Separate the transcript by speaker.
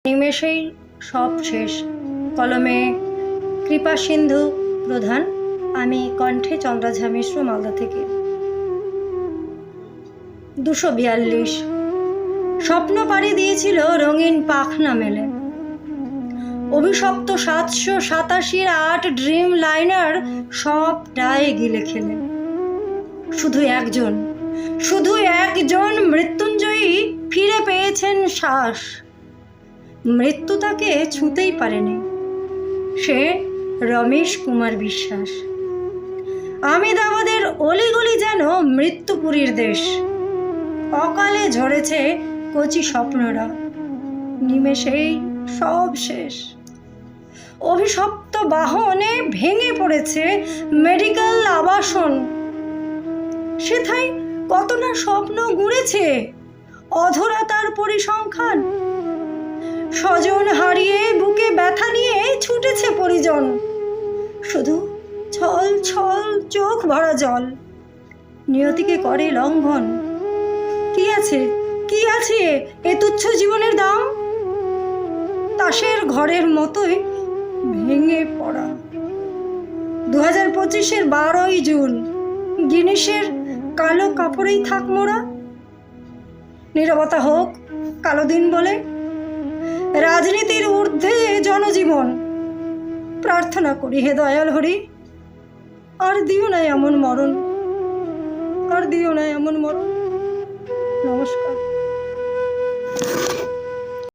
Speaker 1: নিমেষেই সব শেষ। কলমে কৃপা সিন্ধু প্রধান, আমি কণ্ঠে চন্দ্রাঝা মিশ্র, মালদা থেকে। 242 স্বপ্ন পাড়ি দিয়েছিল রঙিন পাখনা মেলে। অভিশপ্ত 787 ড্রিম লাইনার সবটাই গিলে খেলে। শুধু একজন মৃত্যুঞ্জয়ী ফিরে পেয়েছেন শ্বাস। মৃত্যু তাকে ছুঁতেই পারেনি, সে রমেশ কুমার বিশ্বাস। আমেদাবাদের অলিগলি যেন মৃত্যুপুরীর দেশ। অকালে ঝরেছে কচি স্বপ্নরা, নিমেষেই সব শেষ। অভিশপ্ত বাহনে ভেঙে পড়েছে মেডিকেল আবাসন। সেথায় কত না স্বপ্ন গুড়েছে, অধরা তার পরিসংখ্যান। স্বজন হারিয়ে বুকে ব্যথা নিয়ে ছুটেছে পরিজন। শুধু ছল ছল চোখ ভরা জল, নিয়তিকে করে লঙ্ঘন। কি আছে এ তুচ্ছ জীবনের দাম? তাসের ঘরের মতোই ভেঙে পড়া। 2025-এর 12ই জুন, গিনিসের কালো কাপড়েই থাক মোরা। নীরবতা হোক কালো দিন বলে, রাজনীতির ঊর্ধ্বে জনজীবন। প্রার্থনা করি হে দয়াল হরি, আর দিও না এমন মরণ, আর দিও না এমন মরণ। নমস্কার।